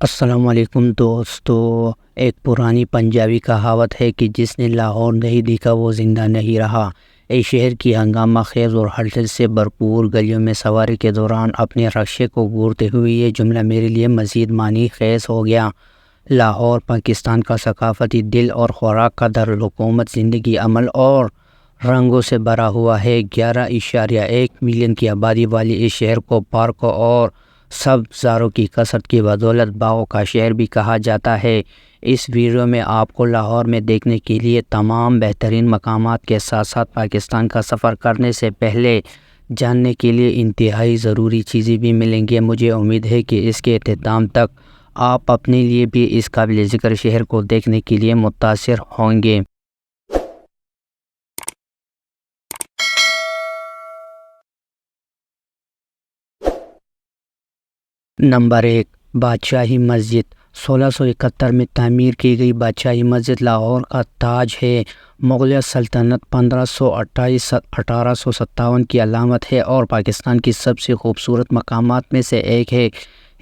السلام علیکم دوستو۔ ایک پرانی پنجابی کہاوت ہے کہ جس نے لاہور نہیں دیکھا وہ زندہ نہیں رہا۔ اس شہر کی ہنگامہ خیز اور ہلچل سے بھرپور گلیوں میں سواری کے دوران اپنے رکشے کو گھورتے ہوئے یہ جملہ میرے لیے مزید معنی خیز ہو گیا۔ لاہور پاکستان کا ثقافتی دل اور خوراک کا دارالحکومت زندگی عمل اور رنگوں سے بھرا ہوا ہے۔ 11.1 ملین کی آبادی والی اس شہر کو پارکوں اور سبزاروں کی کثرت کی بدولت باغوں کا شہر بھی کہا جاتا ہے۔ اس ویڈیو میں آپ کو لاہور میں دیکھنے کے لیے تمام بہترین مقامات کے ساتھ ساتھ پاکستان کا سفر کرنے سے پہلے جاننے کے لیے انتہائی ضروری چیزیں بھی ملیں گی۔ مجھے امید ہے کہ اس کے اختتام تک آپ اپنے لیے بھی اس قابل ذکر شہر کو دیکھنے کے لیے متاثر ہوں گے۔ نمبر 1، بادشاہی مسجد۔ 1671 میں تعمیر کی گئی بادشاہی مسجد لاہور کا تاج ہے۔ مغلیہ سلطنت 1528-1857 کی علامت ہے اور پاکستان کی سب سے خوبصورت مقامات میں سے ایک ہے۔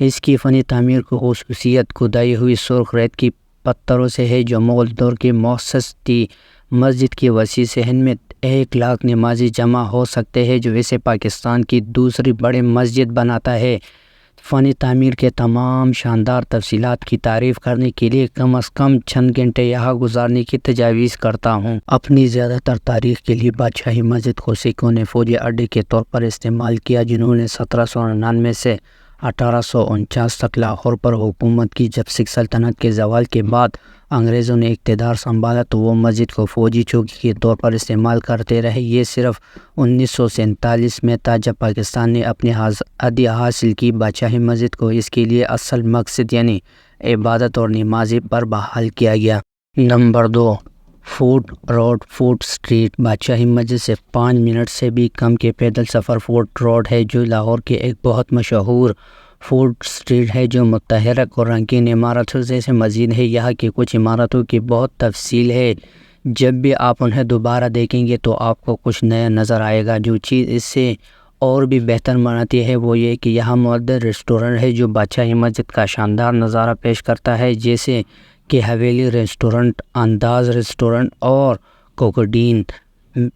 اس کی فنی تعمیر کی خصوصیت کھدائی ہوئی سرخ ریت کی پتھروں سے ہے جو مغل دور کی مخصص تھی۔ مسجد کی وسیع صحن میں 1 لاکھ نمازی جمع ہو سکتے ہیں جو اسے پاکستان کی دوسری بڑی مسجد بناتا ہے۔ فنی تعمیر کے تمام شاندار تفصیلات کی تعریف کرنے کے لیے کم از کم چند گھنٹے یہاں گزارنے کی تجویز کرتا ہوں۔ اپنی زیادہ تر تاریخ کے لیے بادشاہی مسجد کو سکھوں نے فوجی اڈے کے طور پر استعمال کیا جنہوں نے 1799 سے 1849 تک لاہور پر حکومت کی۔ جب سکھ سلطنت کے زوال کے بعد انگریزوں نے اقتدار سنبھالا تو وہ مسجد کو فوجی چوکی کے طور پر استعمال کرتے رہے۔ یہ صرف 1947 میں تھا جب پاکستان نے اپنی آزادی حاصل کی۔ بادشاہی مسجد کو اس کے لیے اصل مقصد یعنی عبادت اور نمازی پر بحال کیا گیا۔ Number 2، fort road fort street. Badshahi Masjid سے 5 منٹ سے بھی کم کے پیدل سفر فورٹ روڈ ہے جو لاہور کے ایک بہت مشہور فورٹ اسٹریٹ ہے جو متحرک اور رنگین عمارتوں سے مزید ہے۔ یہاں کی کچھ عمارتوں کی بہت تفصیل ہے، جب بھی آپ انہیں دوبارہ دیکھیں گے تو آپ کو کچھ نیا نظر آئے گا۔ جو چیز اس سے اور بھی بہتر بناتی ہے وہ یہ کہ یہاں موجود ریسٹورنٹ ہے جو بادشاہی مسجد کا شاندار نظارہ پیش کرتا ہے، جیسے کہ حویلی ریسٹورنٹ، انداز ریسٹورنٹ اور کوکوڈین۔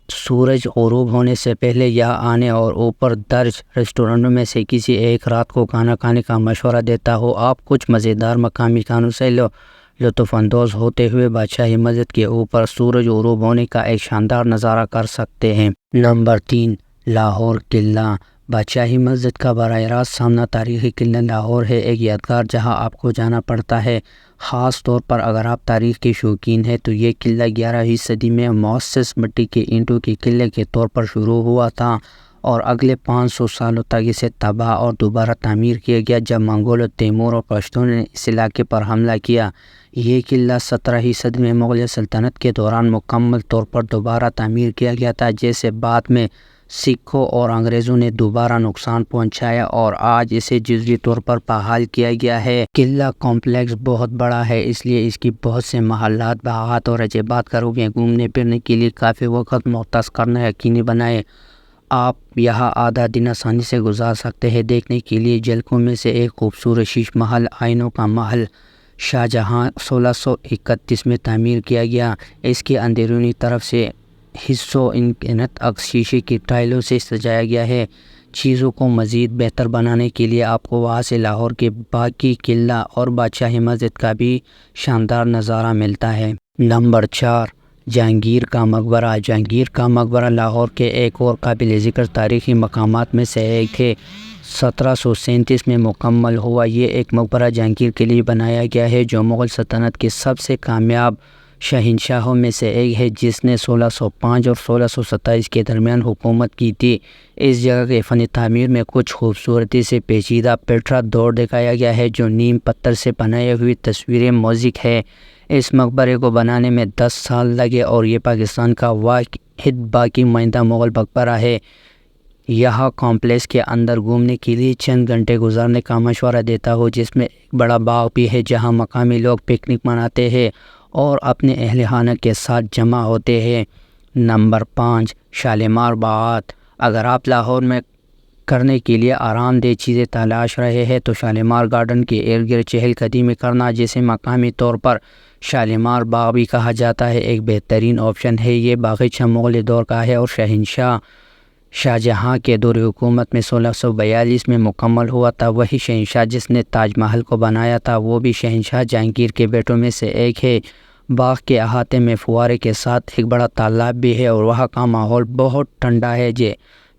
سورج غروب ہونے سے پہلے یہاں آنے اور اوپر درج ریسٹورنٹوں میں سے کسی ایک رات کو کھانا کھانے کا مشورہ دیتا ہوں۔ آپ کچھ مزیدار مقامی کھانوں سے لطف اندوز ہوتے ہوئے بادشاہی مسجد کے اوپر سورج غروب ہونے کا ایک شاندار نظارہ کر سکتے ہیں۔ نمبر 3، لاہور قلعہ۔ بادشاہی مسجد کا براہ راست سامنا تاریخی قلعہ لاہور ہے، ایک یادگار جہاں آپ کو جانا پڑتا ہے، خاص طور پر اگر آپ تاریخ کے شوقین ہیں۔ تو یہ قلعہ 11ویں صدی میں مخصص مٹی کے اینٹوں کے قلعے کے طور پر شروع ہوا تھا اور اگلے 500 سالوں تک اسے تباہ اور دوبارہ تعمیر کیا گیا جب منگولوں، تیمور اور پشتوں نے اس علاقے پر حملہ کیا۔ یہ قلعہ 17ویں صدی میں مغلیہ سلطنت کے دوران مکمل طور پر دوبارہ تعمیر کیا گیا تھا، جسے بعد میں سکھوں اور انگریزوں نے دوبارہ نقصان پہنچایا اور آج اسے جزوی طور پر بحال کیا گیا ہے۔ قلعہ کمپلیکس بہت بڑا ہے، اس لیے اس کی بہت سے محلات، باغات اور عجائبات کا گھومنے پھرنے کے لیے کافی وقت مختص کرنا یقینی بنائیں۔ آپ یہاں آدھا دن آسانی سے گزار سکتے ہیں۔ دیکھنے کے لیے جھلکوں میں سے ایک خوبصورت شیش محل، آئینوں کا محل، شاہجہاں 1631 میں تعمیر کیا گیا۔ اس کے اندرونی طرف سے حصوں انکت عکس شیشے کی ٹائلوں سے سجایا گیا ہے۔ چیزوں کو مزید بہتر بنانے کے لیے آپ کو وہاں سے لاہور کے باقی قلعہ اور بادشاہی مسجد کا بھی شاندار نظارہ ملتا ہے۔ نمبر 4، جہانگیر کا مقبرہ۔ جہانگیر کا مقبرہ لاہور کے ایک اور قابل ذکر تاریخی مقامات میں سے ایک ہے۔ 1737 میں مکمل ہوا۔ یہ ایک مقبرہ جہانگیر کے لیے بنایا گیا ہے جو مغل سلطنت کے سب سے کامیاب شہنشاہوں میں سے ایک ہے جس نے 1605 اور 1627 کے درمیان حکومت کی تھی۔ اس جگہ کے فنی تعمیر میں کچھ خوبصورتی سے پیچیدہ پیٹرا دور دکھایا گیا ہے جو نیم پتھر سے بنائی ہوئی تصویر موزیک ہے۔ اس مقبرے کو بنانے میں 10 سال لگے اور یہ پاکستان کا واحد باقی ماندہ مغل مقبرہ ہے۔ یہاں کمپلیکس کے اندر گھومنے کے لیے چند گھنٹے گزارنے کا مشورہ دیتا ہوں، جس میں ایک بڑا باغ بھی ہے جہاں مقامی لوگ پکنک مناتے ہیں اور اپنے اہل خانہ کے ساتھ جمع ہوتے ہیں۔ نمبر 5، شالیمار باغات۔ اگر آپ لاہور میں کرنے کے لیے آرام دہ چیزیں تلاش رہے ہیں تو شالیمار گارڈن کے ارد گرد چہل قدمی کرنا، جسے مقامی طور پر شالیمار باغ بھی کہا جاتا ہے، ایک بہترین آپشن ہے۔ یہ باغیچہ مغل دور کا ہے اور شہنشاہ شاہجہاں کے دور حکومت میں 1642 میں مکمل ہوا تھا۔ وہی شہنشاہ جس نے تاج محل کو بنایا تھا وہ بھی شہنشاہ جہانگیر کے بیٹوں میں سے ایک ہے۔ باغ کے احاطے میں فوارے کے ساتھ ایک بڑا تالاب بھی ہے اور وہاں کا ماحول بہت ٹھنڈا ہے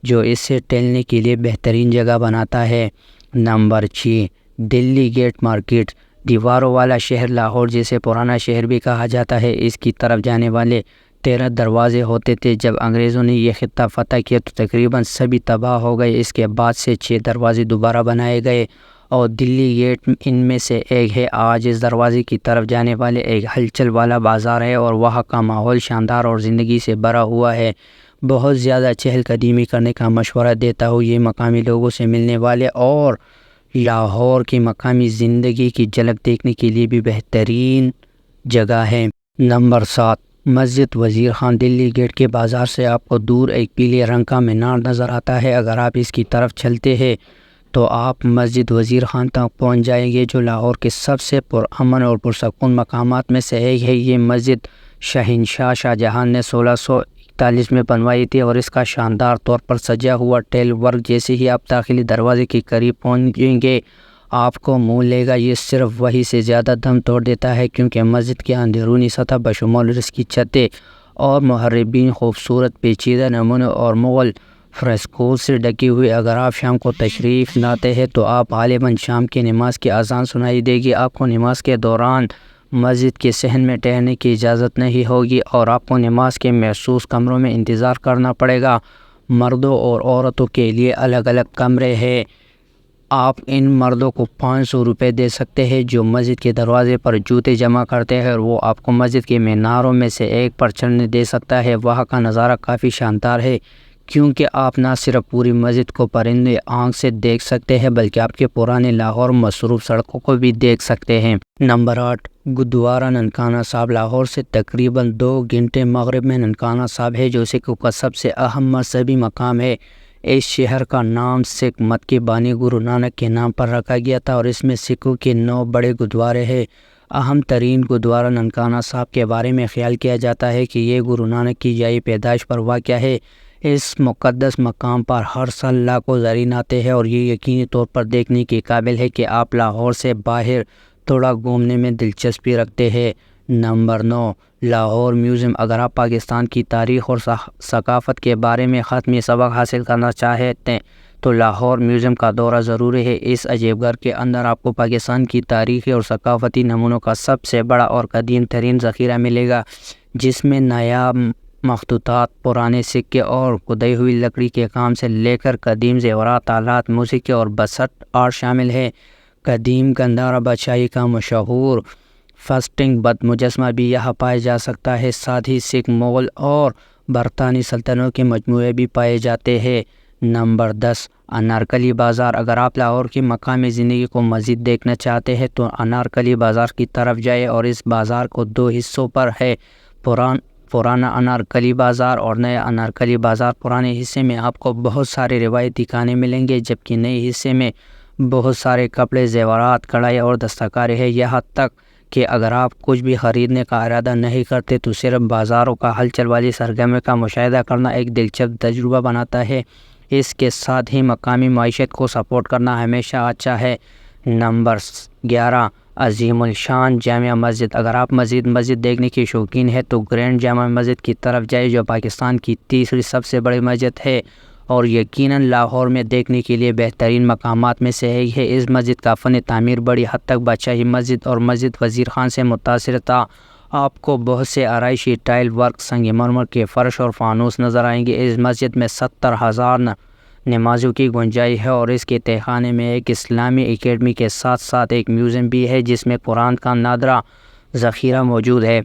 جو اسے ٹہلنے کے لیے بہترین جگہ بناتا ہے۔ نمبر 6، دلی گیٹ مارکیٹ۔ دیواروں والا شہر لاہور، جسے پرانا شہر بھی کہا جاتا ہے، اس کی طرف جانے والے 13 دروازے ہوتے تھے۔ جب انگریزوں نے یہ خطہ فتح کیا تو تقریباً سبھی تباہ ہو گئے۔ اس کے بعد سے 6 دروازے دوبارہ بنائے گئے اور دلی گیٹ ان میں سے ایک ہے۔ آج اس دروازے کی طرف جانے والے ایک ہلچل والا بازار ہے اور وہاں کا ماحول شاندار اور زندگی سے بھرا ہوا ہے۔ بہت زیادہ چہل قدمی کرنے کا مشورہ دیتا ہوں۔ یہ مقامی لوگوں سے ملنے والے اور لاہور کی مقامی زندگی کی جھلک دیکھنے کے لیے بھی بہترین جگہ ہے۔ نمبر 7، مسجد وزیر خان۔ دلی گیٹ کے بازار سے آپ کو دور ایک پیلے رنگ کا مینار نظر آتا ہے۔ اگر آپ اس کی طرف چلتے ہیں تو آپ مسجد وزیر خان تک پہنچ جائیں گے، جو لاہور کے سب سے پرامن اور پرسکون مقامات میں سے ایک ہے۔ یہ مسجد شہنشاہ شاہجہاں نے 1641 میں بنوائی تھی اور اس کا شاندار طور پر سجا ہوا ٹیل ورک جیسے ہی آپ داخلی دروازے کے قریب پہنچیں گے آپ کو منہ لے گا۔ یہ صرف وہی سے زیادہ دم توڑ دیتا ہے کیونکہ مسجد کی اندرونی سطح بشمول اس کی چھتیں اور محربین خوبصورت پیچیدہ نمونوں اور مغل فرسکوز سے ڈکی ہوئی۔ اگر آپ شام کو تشریف لاتے ہیں تو آپ غالباً شام کی نماز کی اذان سنائی دے گی۔ آپ کو نماز کے دوران مسجد کے صحن میں ٹہلنے کی اجازت نہیں ہوگی اور آپ کو نماز کے مخصوص کمروں میں انتظار کرنا پڑے گا۔ مردوں اور عورتوں کے لیے الگ الگ کمرے ہیں۔ آپ ان مردوں کو 500 روپے دے سکتے ہیں جو مسجد کے دروازے پر جوتے جمع کرتے ہیں اور وہ آپ کو مسجد کے میناروں میں سے ایک پر چڑھنے دے سکتا ہے۔ وہاں کا نظارہ کافی شاندار ہے کیونکہ آپ نہ صرف پوری مسجد کو پرندے آنکھ سے دیکھ سکتے ہیں بلکہ آپ کے پرانے لاہور مصروف سڑکوں کو بھی دیکھ سکتے ہیں۔ نمبر 8، گردوارہ ننکانہ صاحب۔ لاہور سے تقریباً 2 گھنٹے مغرب میں ننکانہ صاحب ہے جو سکھوں کا سب سے اہم مذہبی مقام ہے۔ اس شہر کا نام سکھ مت کے بانی گرو نانک کے نام پر رکھا گیا تھا اور اس میں سکھوں کے 9 بڑے گردوارے ہیں۔ اہم ترین گردوارہ ننکانہ صاحب کے بارے میں خیال کیا جاتا ہے کہ یہ گرو نانک کی جائے پیدائش پر واقع ہے۔ اس مقدس مقام پر ہر سال لاکھوں زائرین آتے ہیں اور یہ یقینی طور پر دیکھنے کے قابل ہے کہ آپ لاہور سے باہر تھوڑا گھومنے میں دلچسپی رکھتے ہیں۔ Number 9، Lahore museum. اگر آپ پاکستان کی تاریخ اور ثقافت کے بارے میں حتمی سبق حاصل کرنا چاہتے ہیں تو لاہور میوزیم کا دورہ ضروری ہے۔ اس عجیب گھر کے اندر آپ کو پاکستان کی تاریخی اور ثقافتی نمونوں کا سب سے بڑا اور قدیم ترین ذخیرہ ملے گا، جس میں نایاب مخطوطات، پرانے سکے اور کھدی ہوئی لکڑی کے کام سے لے کر قدیم زیورات، آلات موسیقی اور بسط آرٹ شامل ہے۔ قدیم گندھارا بادشاہی کا مشہور فسٹنگ بت مجسمہ بھی یہاں پایا جا سکتا ہے۔ ساتھ ہی سکھ، مغل اور برطانوی سلطنتوں کے مجموعے بھی پائے جاتے ہیں۔ نمبر 10، انارکلی بازار۔ اگر آپ لاہور کی مقامی زندگی کو مزید دیکھنا چاہتے ہیں تو انارکلی بازار کی طرف جائیں اور اس بازار کو 2 حصوں پر ہے، پرانا انارکلی بازار اور نیا انارکلی بازار۔ پرانے حصے میں آپ کو بہت سارے روایتی کھانے ملیں گے جبکہ نئے حصے میں بہت سارے کپڑے، زیورات، کڑھائی اور دستکاری ہے۔ یہاں تک کہ اگر آپ کچھ بھی خریدنے کا ارادہ نہیں کرتے تو صرف بازاروں کا ہلچل والی سرگرمی کا مشاہدہ کرنا ایک دلچسپ تجربہ بناتا ہے۔ اس کے ساتھ ہی مقامی معیشت کو سپورٹ کرنا ہمیشہ اچھا ہے۔ نمبر 11، عظیم الشان جامع مسجد۔ اگر آپ مسجد دیکھنے کے شوقین ہیں تو گرینڈ جامع مسجد کی طرف جائیں جو پاکستان کی تیسری سب سے بڑی مسجد ہے اور یقیناً لاہور میں دیکھنے کے لیے بہترین مقامات میں سے ایک ہے۔ اس مسجد کا فن تعمیر بڑی حد تک بادشاہی مسجد اور مسجد وزیر خان سے متاثر تھا۔ آپ کو بہت سے آرائشی ٹائل ورک، سنگ مرمر کے فرش اور فانوس نظر آئیں گے۔ اس مسجد میں 70,000 نمازوں کی گنجائش ہے اور اس کے تہخانے میں ایک اسلامی اکیڈمی کے ساتھ ساتھ ایک میوزیم بھی ہے جس میں قرآن کا نادرہ ذخیرہ موجود ہے۔